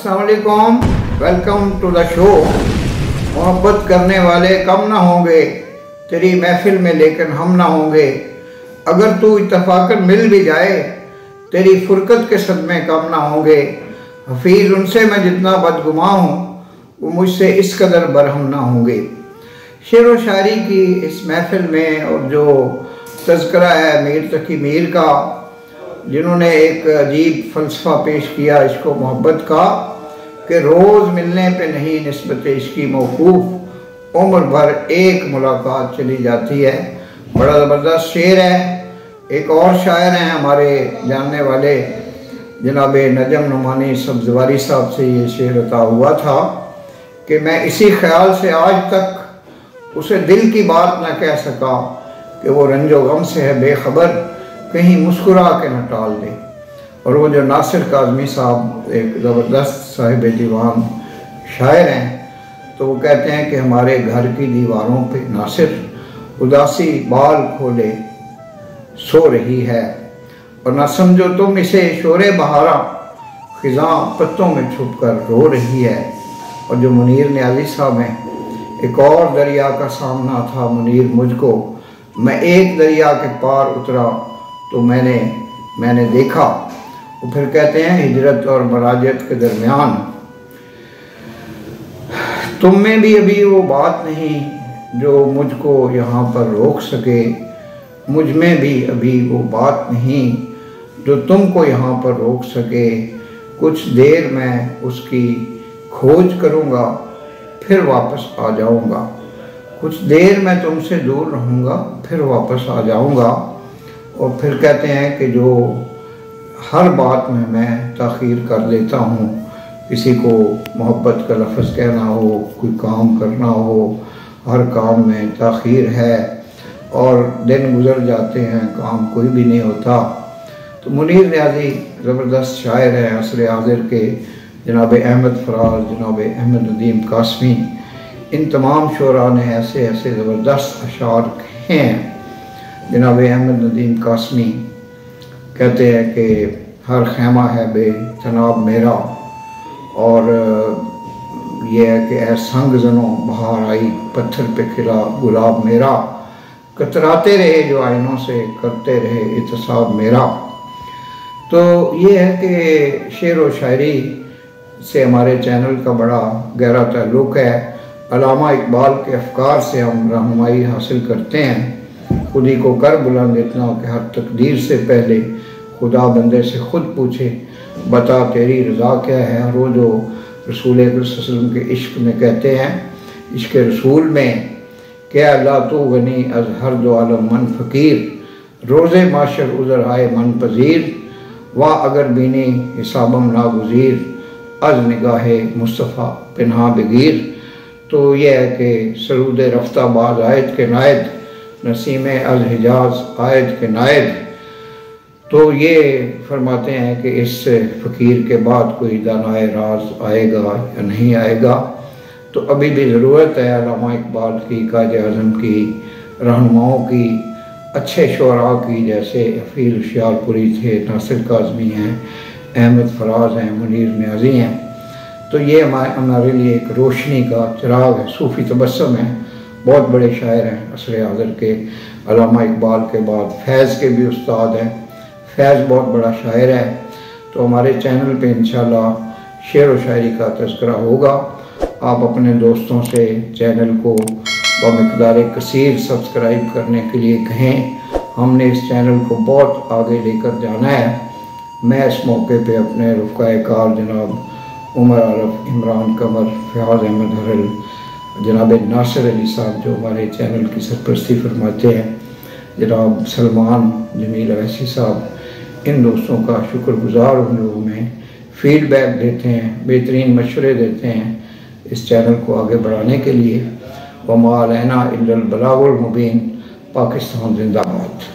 अस्सलाम वालेकुम, welcome to the show. मोहब्बत करने वाले कम ना होंगे तेरी महफिल में, लेकिन हम ना होंगे। अगर तू इत्तफाकन मिल भी जाए तेरी फुरकत के सदमे कम ना होंगे। हफीज़ उनसे मैं जितना बदगुमा हूँ वो मुझसे इस कदर बरहम ना होंगे। शेर व शायरी की इस महफिल में और जो तज़किरा है मीर तकी मीर का, जिन्होंने एक अजीब फ़लसफ़ा पेश किया इश्क़ व मोहब्बत का कि रोज़ मिलने पे नहीं निस्बत इश्क़ी मौक़ूफ़, उम्र भर एक मुलाकात चली जाती है। बड़ा ज़बरदस्त शेर है। एक और शायर हैं हमारे जानने वाले जनाब नजम नुमानी सब्ज़वारी साहब से ये शेर अता हुआ था कि मैं इसी ख्याल से आज तक उसे दिल की बात न कह सका कि वो रंजो गम से है बेखबर, कहीं मुस्कुरा के न टाल दे। और वो जो नासिर काज़मी साहब एक ज़बरदस्त साहिब दीवान शायर हैं, तो वो कहते हैं कि हमारे घर की दीवारों पे नासिर उदासी बाल खोले सो रही है, और ना समझो तुम इसे शोरे बहारा ख़िज़ां पत्तों में छुप कर रो रही है। और जो मुनीर न्याज़ी साहब हैं, एक और दरिया का सामना था मुनीर मुझको, मैं एक दरिया के पार उतरा तो मैंने देखा। वो फिर कहते हैं हिजरत और मराजत के दरमियान तुम में भी अभी वो बात नहीं जो मुझको यहाँ पर रोक सके, मुझ में भी अभी वो बात नहीं जो तुमको यहाँ पर रोक सके। कुछ देर मैं उसकी खोज करूँगा फिर वापस आ जाऊँगा, कुछ देर मैं तुमसे दूर रहूँगा फिर वापस आ जाऊँगा। और फिर कहते हैं कि जो हर बात में मैं ताख़ीर कर लेता हूँ, किसी को मोहब्बत का लफ्ज़ कहना हो, कोई काम करना हो, हर काम में ताख़ीर है और दिन गुज़र जाते हैं, काम कोई भी नहीं होता। तो मुनीर न्याज़ी ज़बरदस्त शायर हैं असर हाज़िर के, जनाब अहमद फराज, जनाब अहमद नदीम कासमी, इन तमाम शोरा ने ऐसे ऐसे ज़बरदस्त अशार हैं। जनाब अहमद नदीम कासमी कहते हैं कि हर खैमा है बेतनाब मेरा, और ये है कि ऐ संग जनो बहार आई पत्थर पे खिला गुलाब मेरा, कतराते रहे जो आइनों से करते रहे इत्साब मेरा। तो ये है कि शेर व शायरी से हमारे चैनल का बड़ा गहरा ताल्लुक़ है। अल्लामा इकबाल के अफ़कार से हम रहनुमाई हासिल करते हैं। खुदी को कर बुलंद इतना कि हर तकदीर से पहले खुदा बंदे से ख़ुद पूछे, बता तेरी रज़ा क्या है। और वो जो रसूल सल्लल्लाहु के इश्क़ में कहते हैं, इश्क़ रसूल में क्या अल्लाह तो गनी अज़ हर दो आलम मन फ़कीर, रोज़े माशर उज़र आए मन पज़ीर, वाह अगर बीनी हिसाबम नागुज़ीर, अज़ निगाहे मुस्तफ़ा पिन्हा बगीर। तो ये है कि सरूद रफ्ता बाज आयत के नायद, नसीम अज़ हिजाज आयत के नायद। तो ये फरमाते हैं कि इस फ़कीर के बाद कोई दानाए राज आएगा या नहीं आएगा। तो अभी भी ज़रूरत है अल्लामा इकबाल की, काज़ आज़म की, रहनुमाओं की, अच्छे शुअरा की, जैसे हफीज़ होशियारपुरी थे, नासिर काज़मी हैं, अहमद फराज हैं, मुनीर न्याज़ी हैं। तो ये हमारे लिए एक रोशनी का चिराग है, सूफ़ी तबस्सुम है। बहुत बड़े शायर हैं असर हाज़िर के। अल्लामा इकबाल के बाद फैज़ के भी उस्ताद हैं, फैज़ बहुत बड़ा शायर है। तो हमारे चैनल पे इंशाल्लाह शेर व शायरी का तज़किरा होगा। आप अपने दोस्तों से चैनल को बमिक़दार कसीर सब्सक्राइब करने के लिए कहें। हमने इस चैनल को बहुत आगे लेकर जाना है। मैं इस मौके पे अपने रफ़क़ाए कार जनाब उमर आरफ, इमरान कमर, फ़याज़ अहमद हरल, जनाब नासिर अली साहब जो हमारे चैनल की सरपरस्ती फरमाते हैं, जनाब सलमान जमील अवैसी साहब, इन दोस्तों का शुक्रगुज़ार उन लोगों में फ़ीडबैक देते हैं, बेहतरीन मशवरे देते हैं इस चैनल को आगे बढ़ाने के लिए। वमा अलैना इल्लल बलागुल मुबीन। पाकिस्तान जिंदाबाद।